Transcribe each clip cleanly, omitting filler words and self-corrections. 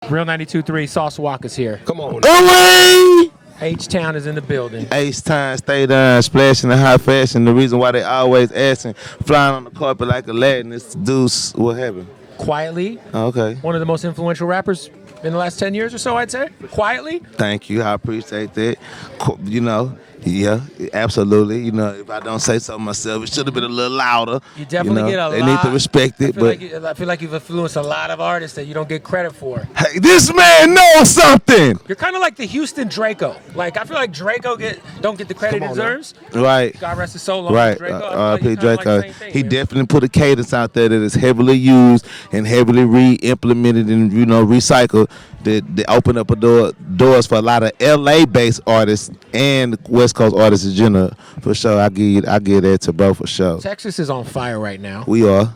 Real 92.3 Sauce Walka's here. Come on. H-Town is in the building. H-Town, stay down, splashing in high fashion. The reason why they always asking, flying on the carpet like Aladdin, is to do what happened. Quietly. Oh, okay. One of the most influential rappers in the last 10 years or so, I'd say. Quietly. Thank you. I appreciate that. You know, yeah, absolutely. You know, if I don't say so myself, it should have been a little louder. You definitely get a lot. They need to respect it. I feel like you've influenced a lot of artists that you don't get credit for. Hey, this man knows something. You're kind of like the Houston Draco. Like, I feel like Draco don't get the credit he deserves. Right. God rest his soul. Right. Draco. Draco. He definitely put a cadence out there that is heavily used and heavily re-implemented and, recycled. That open up doors for a lot of LA-based artists and West Coast artists in general. For sure, I give that to bro for sure. Texas is on fire right now. We are.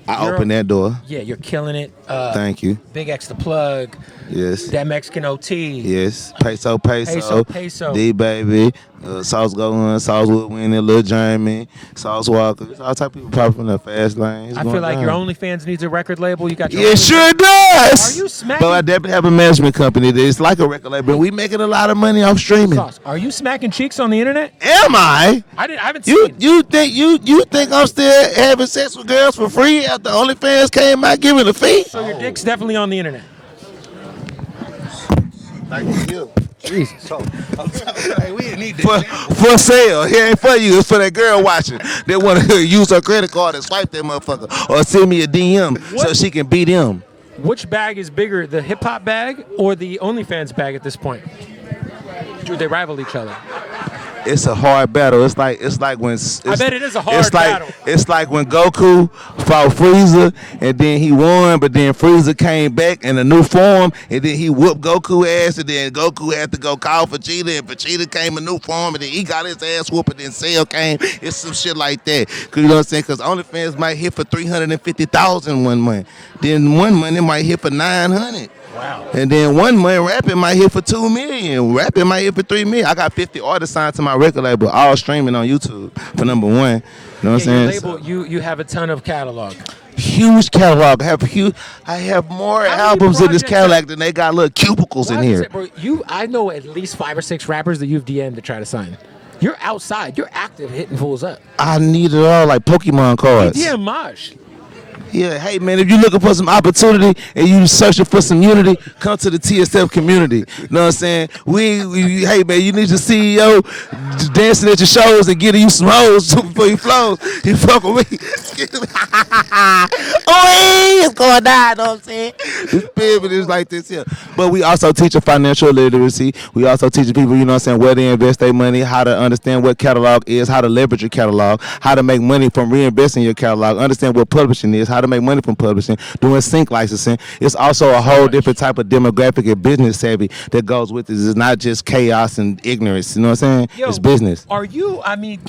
I opened that door. Yeah, you're killing it. Thank you. Big X the plug. Yes. That Mexican OT. Yes. Peso. D baby. Sauce Go Sauce Woodwind, Lil Jeremy, Sauce Walka. All type of people popping from the fast lane. I feel like your OnlyFans needs a record label. You got your It sure does. Are you smacking? But I definitely have a management company that's like a record label. We making a lot of money off streaming. Sauce, are you smacking cheeks on the internet? Am I? I haven't seen. You think I'm still having sex with girls for free after OnlyFans came out giving a fee? So your dick's definitely on the internet. Thank you. Jesus. Hey, we didn't need that. For sale. It ain't for you. It's for that girl watching. They want to use her credit card and swipe that motherfucker. Or send me a DM so she can beat him. Which bag is bigger, the hip-hop bag or the OnlyFans bag at this point? Do they rival each other? It's a hard battle. It's like when I bet it is a hard battle. It's like when Goku fought Frieza and then he won, but then Frieza came back in a new form and then he whooped Goku ass and then Goku had to go call Vegeta and Vegeta came in new form and then he got his ass whooped and then Cell came. It's some shit like that. Cause you know what I'm saying? Cause OnlyFans might hit for 350,000 one month. Then one month it might hit for 900. Wow. And then one month rapping might hit for 2 million. Rapping might hit for 3 million. I got 50 artists signed to my record label, all streaming on YouTube for number one. You know what I'm saying? Label, you have a ton of catalog. Huge catalog. I have more albums in this catalog than they got little cubicles in here. I know at least 5 or 6 rappers that you've DM'd to try to sign. You're outside. You're active hitting fools up. I need it all like Pokemon cards. Yeah, Maj. Yeah, hey man, if you're looking for some opportunity and you searching for some unity, come to the TSF community. You know what I'm saying? Hey man, you need your CEO dancing at your shows and getting you some hoes before you flows. You fuck with me. Oh, it's going down, you know what I'm saying? This pivot is like this here. But we also teach financial literacy. We also teach people, you know what I'm saying, where to invest their money, how to understand what catalog is, how to leverage your catalog, how to make money from reinvesting your catalog, understand what publishing is, how to make money from publishing, doing sync licensing. It's also a whole different type of demographic and business savvy that goes with it. It's not just chaos and ignorance. You know what I'm saying? It's business.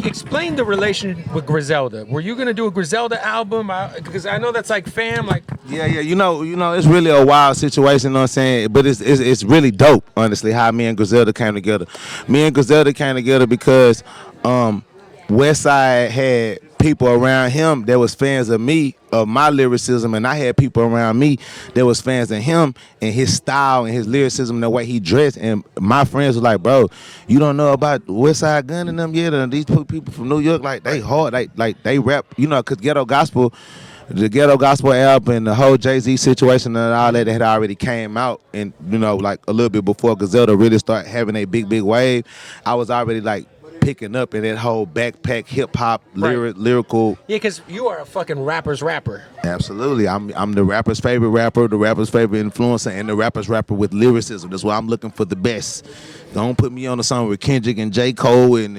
Explain the relation with Griselda. Were you going to do a Griselda album? Because I know that's like fam. Yeah. You know, it's really a wild situation, you know what I'm saying? But it's really dope, honestly, how me and Griselda came together. Me and Griselda came together because Westside had people around him that was fans of me, of my lyricism, and I had people around me that was fans of him and his style and his lyricism and the way he dressed. And my friends were like, bro, you don't know about Westside Gun and them yet? And these people from New York, like, they hard, they rap, you know, because the Ghetto Gospel album and the whole Jay-Z situation and all that had already came out, and, you know, like a little bit before Griselda really started having a big wave, I was already like picking up in that whole backpack hip-hop lyrical. Yeah, because you are a fucking rapper's rapper. Absolutely. I'm the rapper's favorite rapper, the rapper's favorite influencer, and the rapper's rapper with lyricism. That's why I'm looking for the best. Don't put me on a song with Kendrick and J. Cole and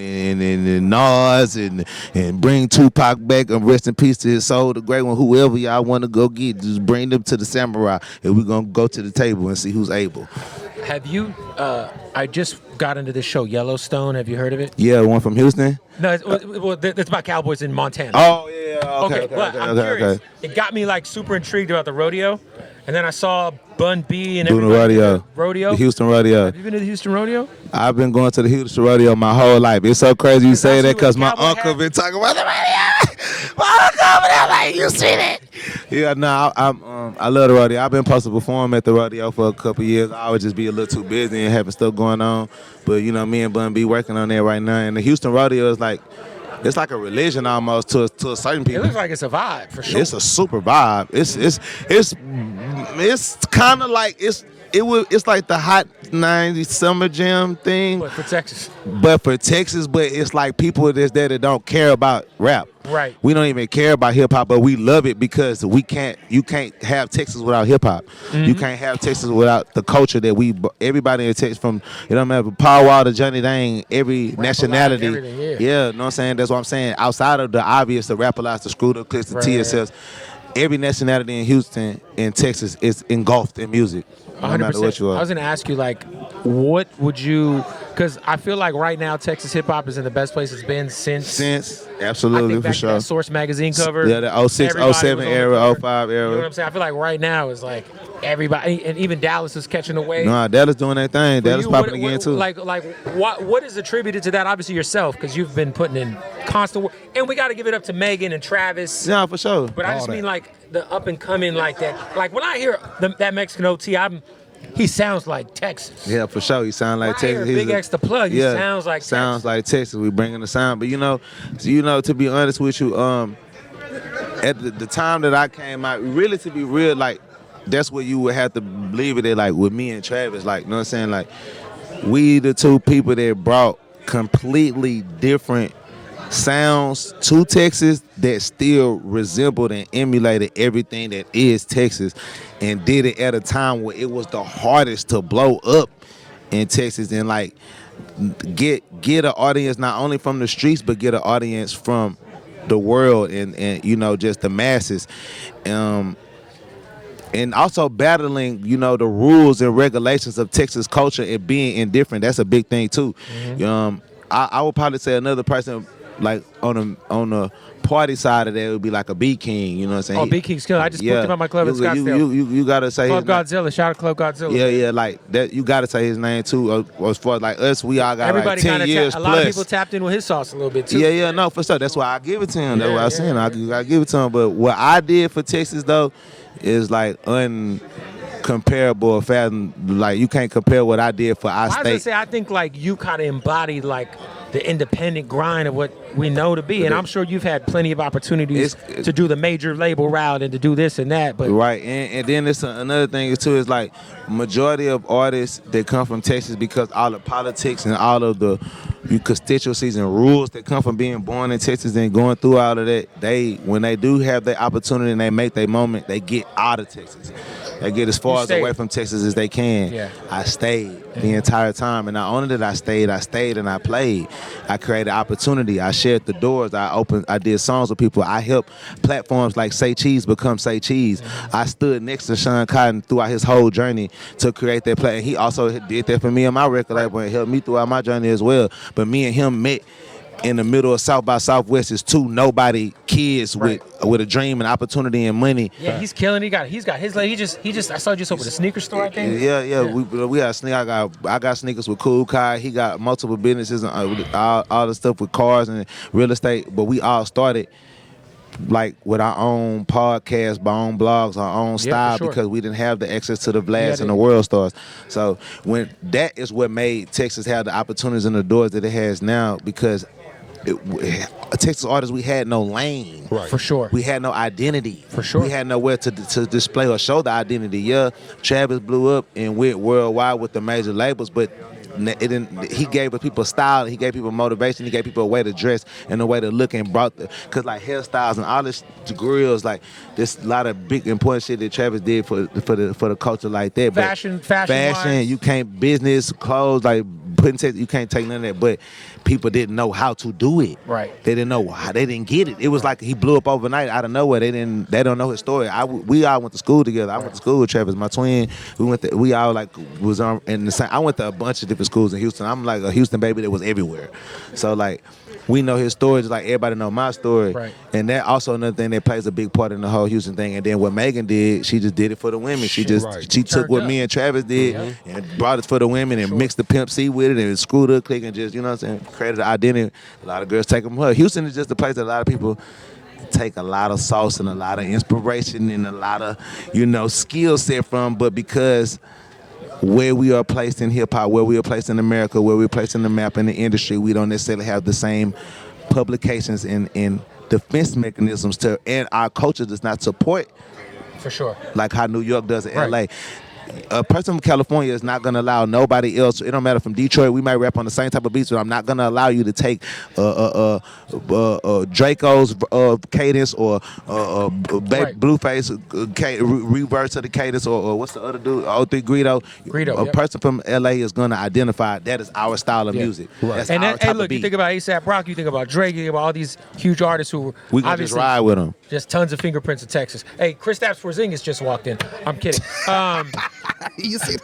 Nas and bring Tupac back and rest in peace to his soul, the great one, whoever y'all want to go get. Just bring them to the Samurai and we're going to go to the table and see who's able. Have you, I just got into this show, Yellowstone. Have you heard of it? Yeah, the one from Houston? No, it's about cowboys in Montana. Oh, yeah. Okay. I'm curious. It got me like super intrigued about the rodeo, and then I saw Bun B and Doing the everybody rodeo. do the rodeo. The Houston rodeo. Have you been to the Houston rodeo? I've been going to the Houston rodeo my whole life. It's so crazy you say that because my uncle been talking about the rodeo. My uncle over there like, you seen it? Yeah, no, I love the rodeo. I've been supposed to perform at the rodeo for a couple years. I would just be a little too busy and having stuff going on. But you know, me and Bun B working on that right now. And the Houston rodeo is like, it's like a religion almost to a certain people. It looks like it's a vibe for sure. It's a super vibe. It's kind of like it's like the hot 90s summer jam thing. But for Texas. But it's like people that's there that don't care about rap. Right. We don't even care about hip hop, but we love it because you can't have Texas without hip hop. Mm-hmm. You can't have Texas without the culture that everybody in Texas, from it don't matter Paul Wall to Johnny Dang, every rap nationality. Yeah, know what I'm saying? That's what I'm saying. Outside of the obvious, the Rap-A-Lots, the Screwed Up Clicks, the TSLs, every nationality in Houston and Texas is engulfed in music. 100%. No matter what you are. I was going to ask you, like, what would you... Because I feel like right now Texas hip-hop is in the best place it's been since... Absolutely, I think back for sure. To that Source magazine cover. Yeah, the 06, 07 era, 05 era. You know what I'm saying? I feel like right now is like everybody... And even Dallas is catching the wave. No, Dallas doing that thing. Dallas popping again, too. Like, what is attributed to that? Obviously yourself, because you've been putting in constant work. And we got to give it up to Megan and Travis. Yeah, for sure. But I just mean like the up and coming like that. Like when I hear that Mexican OT, he sounds like Texas. Yeah, for sure. He sounds like Texas. Big X the plug. He sounds like Texas. Sounds like Texas. We bringing the sound. But you know, to be honest with you, at the time that I came out, really to be real, like that's where you would have to believe it. Like with me and Travis, like you know what I'm saying, like we the two people that brought completely different sounds to Texas that still resembled and emulated everything that is Texas, and did it at a time where it was the hardest to blow up in Texas and like get an audience not only from the streets but get an audience from the world and you know just the masses, and also battling you know the rules and regulations of Texas culture and being indifferent. That's a big thing too. Mm-hmm. I would probably say another person like on the party side of that, it would be like a B King, you know what I'm saying? Oh, B King's killer. I just booked him at my club in Scottsdale. You gotta say Club Godzilla. Shout out Club Godzilla. Yeah, like that. You gotta say his name too. As far as like us, we all got everybody like 10 years a plus. lot of people tapped in with his sauce a little bit too. Yeah, no, for sure. That's why I give it to him. That's what I'm saying. I give it to him. But what I did for Texas though is like uncomparable. Like you can't compare what I did for our state. I was gonna say I think like you kind of embodied like the independent grind of what we know to be, and I'm sure you've had plenty of opportunities to do the major label route and to do this and that. But right, and then it's another thing too is like majority of artists that come from Texas, because all the politics and all of the constituencies and rules that come from being born in Texas and going through all of that, when they do have their opportunity and they make their moment, they get out of Texas. They get as far as away from Texas as they can. Yeah. I stayed the entire time, and not only did I stayed and I played. I created opportunity. I shared the doors. I did songs with people. I helped platforms like Say Cheese become Say Cheese. I stood next to Sean Cotton throughout his whole journey to create that play. And he also did that for me and my record label and helped me throughout my journey as well. But me and him met in the middle of South by Southwest as two nobody kids with a dream and opportunity and money. Yeah, he's killing. He's got his like he just I saw you just open a sneaker store, I think. Yeah. We got sneakers. I got sneakers with Cool Kai. He got multiple businesses and all the stuff with cars and real estate. But we all started like with our own podcast, our own blogs, our own style, because we didn't have the access to the Vlads and the World Stars. So when that is what made Texas have the opportunities and the doors that it has now, because Texas artists, we had no lane. Right. For sure. We had no identity. For sure. We had nowhere to display or show the identity. Yeah, Travis blew up and went worldwide with the major labels, but he gave people style, he gave people motivation, he gave people a way to dress and a way to look, and brought because like hairstyles and all this grills, like there's a lot of big important shit that Travis did for the culture like that. Fashion, you can't business clothes like you can't take none of that. But people didn't know how to do it. Right. They didn't know how. They didn't get it. It was like he blew up overnight out of nowhere. They don't know his story. We all went to school together. I went to school with Travis, my twin. We all like was on in the same. I went to a bunch of different schools in Houston. I'm like a Houston baby that was everywhere. So like we know his story just like everybody know my story. Right. And that also another thing that plays a big part in the whole Houston thing. And then what Megan did, she just did it for the women. She took what me and Travis did and brought it for the women and mixed the Pimp C with it and screwed her click and just, you know what I'm saying, created an identity. A lot of girls take them from her. Houston is just a place that a lot of people take a lot of sauce and a lot of inspiration and a lot of, skill set from, but because where we are placed in hip-hop, where we are placed in America, where we're placed in the map in the industry, we don't necessarily have the same publications and defense mechanisms and our culture does not support For sure. like how New York does in Right. LA. A person from California is not going to allow nobody else. It don't matter from Detroit. We might rap on the same type of beats, but I'm not going to allow you to take Draco's cadence or Blueface reverse of the cadence or what's the other dude? O3 Greedo. A person from LA is going to identify that is our style of music. Right. That's And our then, type hey, of look, beat. you think about A$AP Rock, you think about Drake, you think about all these huge artists who We can just obviously ride with them. just tons of fingerprints of Texas. Hey, Kristaps Porzingis just walked in. I'm kidding. You see,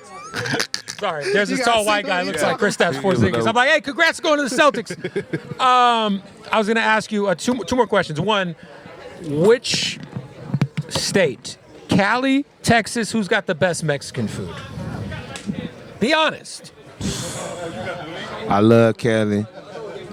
Sorry, there's You this gotta tall see white guy, them. looks Yeah. like Kristaps Porzingis. I'm like, hey, congrats going to the Celtics. I was going to ask you two more questions. One, which state, Cali, Texas, who's got the best Mexican food? Be honest. I love Cali.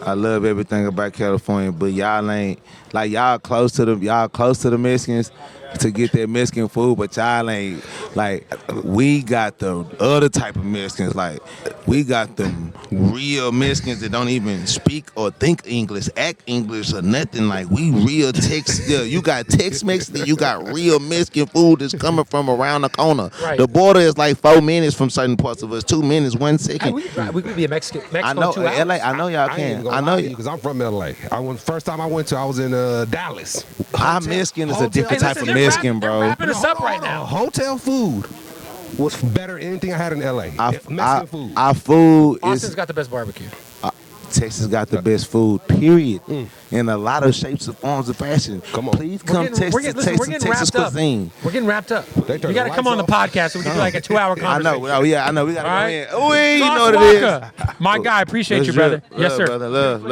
I love everything about California, but y'all ain't like y'all close to the Mexicans to get that Mexican food, but y'all ain't like we got the other type of Mexicans. Like we got them real Mexicans that don't even speak or think English, act English or nothing. Like we real Tex. Yeah, you got Tex-Mex, then you got real Mexican food that's coming from around the corner. Right. The border is like 4 minutes from certain parts of us, 2 minutes, 1 Hey, second. we could be a Mexico I know 2 hours. LA. I know y'all I ain't can. gonna I know lie to you you. because I'm from LA. First time I went I was in Dallas. Our Mexican is a different Hey, type listen, of they're Mexican, they're bro. wrapping us up right now. Hotel food was better than anything I had in LA. Mexican food. Our food Austin's is got the best barbecue. Texas got the best food, period. In a lot of shapes and forms of fashion. Come on. Please come taste Texas cuisine. We're getting wrapped up. They You turn got to the come on the lights podcast so we can do like a 2-hour I conversation. know. Oh yeah, I know. We gotta All right. go in. Oh, you Sauce know what it is. Walka. My guy, appreciate you, Love, brother. Yes, sir. brother. Love.